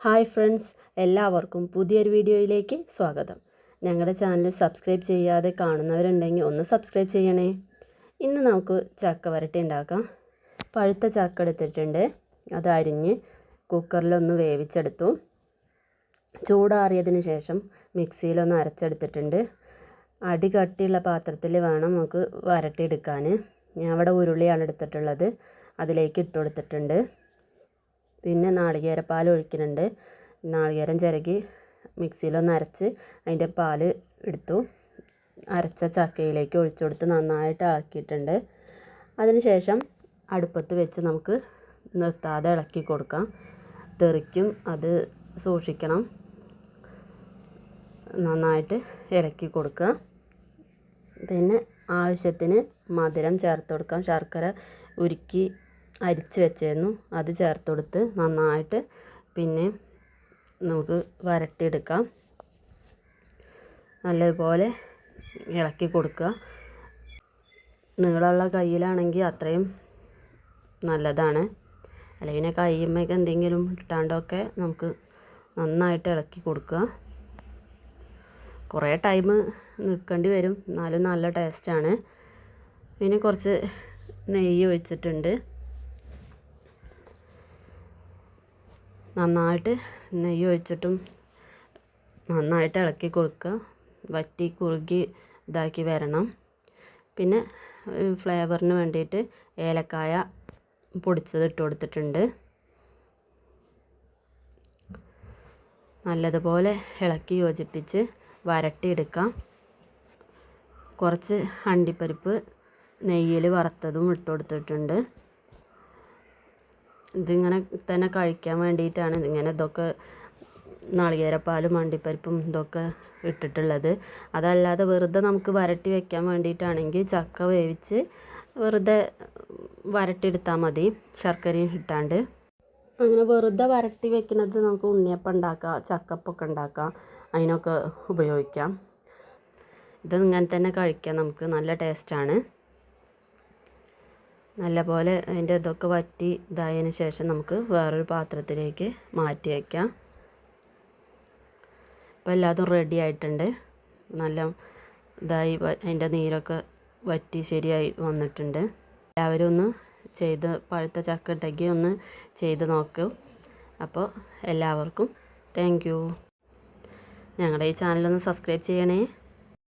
Hi friends, എല്ലാവർക്കും പുതിയൊരു വീഡിയോയിലേക്ക് സ്വാഗതം. ഞങ്ങളുടെ ചാനൽ സബ്സ്ക്രൈബ് ചെയ്യാതെ കാണുന്നവരുണ്ടെങ്കിൽ ഒന്ന് സബ്സ്ക്രൈബ് ചെയ്യണേ. ഇന്ന് നമുക്ക് ചക്ക വരട്ടി ഉണ്ടാക്കാം. പഴുത്ത ചക്ക എടുത്തിട്ടുണ്ട്, അത് അരിഞ്ഞ് കുക്കറിലൊന്ന് വേവിച്ചെടുത്തു. ചൂടാറിയതിന് ശേഷം മിക്സിയിലൊന്ന് അരച്ചെടുത്തിട്ടുണ്ട്. അടി കട്ടിയുള്ള പാത്രത്തിൽ വേണം നമുക്ക് വരട്ടിയെടുക്കാൻ. ഞാൻ ഇവിടെ ഉരുളിയാണ് എടുത്തിട്ടുള്ളത്, അതിലേക്ക് ഇട്ട് കൊടുത്തിട്ടുണ്ട്. പിന്നെ നാളികേരപ്പാൽ ഒഴിക്കുന്നുണ്ട്. നാളികേരം ചിരകി മിക്സിയിലൊന്ന് അരച്ച് അതിൻ്റെ പാൽ എടുത്തു അരച്ച ചക്കയിലേക്ക് ഒഴിച്ചു കൊടുത്ത് നന്നായിട്ട് ഇളക്കിയിട്ടുണ്ട്. അതിനുശേഷം അടുപ്പത്ത് വെച്ച് നമുക്ക് നിർത്താതെ ഇളക്കി കൊടുക്കാം. തെറിക്കും, അത് സൂക്ഷിക്കണം. നന്നായിട്ട് ഇളക്കി കൊടുക്കുക. പിന്നെ ആവശ്യത്തിന് മധുരം ചേർത്ത് കൊടുക്കാം. ശർക്കര ഉരുക്കി അരിച്ച് വെച്ചായിരുന്നു, അത് ചേർത്ത് കൊടുത്ത് നന്നായിട്ട് പിന്നെ നമുക്ക് വരട്ടിയെടുക്കാം. നല്ലതുപോലെ ഇളക്കി കൊടുക്കുക. നീളമുള്ള കയ്യിലാണെങ്കിൽ അത്രയും നല്ലതാണ്. അല്ലെങ്കിൽ പിന്നെ കയ്യുമ്മേക്ക് എന്തെങ്കിലും ഇട്ടാണ്ടൊക്കെ നമുക്ക് നന്നായിട്ട് ഇളക്കി കൊടുക്കുക. കുറേ ടൈം നിൽക്കേണ്ടി വരും, എന്നാലും നല്ല ടേസ്റ്റാണ്. പിന്നെ കുറച്ച് നെയ്യ് ഒഴിച്ചിട്ടുണ്ട്. നന്നായിട്ട് നെയ്യ് ഒഴിച്ചിട്ടും നന്നായിട്ട് ഇളക്കി കൊടുക്കുക. വറ്റി കുറുകി ഇതാക്കി വരണം. പിന്നെ ഫ്ലേവറിന് വേണ്ടിയിട്ട് ഏലക്കായ പൊടിച്ചത് ഇട്ട് കൊടുത്തിട്ടുണ്ട്. നല്ലതുപോലെ ഇളക്കി യോജിപ്പിച്ച് വരട്ടിയെടുക്കാം. കുറച്ച് അണ്ടിപ്പരിപ്പ് നെയ്യിൽ വറുത്തതും ഇട്ട് കൊടുത്തിട്ടുണ്ട്. ഇതിങ്ങനെ തന്നെ കഴിക്കാൻ വേണ്ടിയിട്ടാണ് ഇതൊക്കെ നാളികേരപ്പാലും അണ്ടിപ്പരിപ്പും ഇതൊക്കെ ഇട്ടിട്ടുള്ളത്. അതല്ലാതെ വെറുതെ നമുക്ക് വരട്ടി വെക്കാൻ വേണ്ടിയിട്ടാണെങ്കിൽ ചക്ക വേവിച്ച് വെറുതെ വരട്ടിയെടുത്താൽ മതി, ശർക്കരയും ഇട്ടാണ്ട്. അങ്ങനെ വെറുതെ വരട്ടി വെക്കുന്നത് നമുക്ക് ഉണ്ണിയപ്പം ഉണ്ടാക്കാം, ചക്കപ്പൊക്കെ ഉണ്ടാക്കാം, അതിനൊക്കെ ഉപയോഗിക്കാം. ഇത് ഇങ്ങനെ തന്നെ കഴിക്കാം, നമുക്ക് നല്ല ടേസ്റ്റാണ്. നല്ലപോലെ അതിൻ്റെ ഇതൊക്കെ വറ്റി ഇതായതിന് ശേഷം നമുക്ക് വേറൊരു പാത്രത്തിലേക്ക് മാറ്റി വയ്ക്കാം. ഇപ്പോൾ എല്ലാതും റെഡി ആയിട്ടുണ്ട്. നല്ല ഇതായി അതിൻ്റെ നീരൊക്കെ വറ്റി ശരിയായി വന്നിട്ടുണ്ട്. എല്ലാവരും ഒന്ന് ചെയ്ത് പഴുത്ത ചക്ക ഉണ്ടെങ്കിൽ ഒന്ന് ചെയ്ത് നോക്കൂ. അപ്പോൾ എല്ലാവർക്കും താങ്ക് യു. ഞങ്ങളുടെ ഈ ചാനലൊന്ന് സബ്സ്ക്രൈബ് ചെയ്യണേ.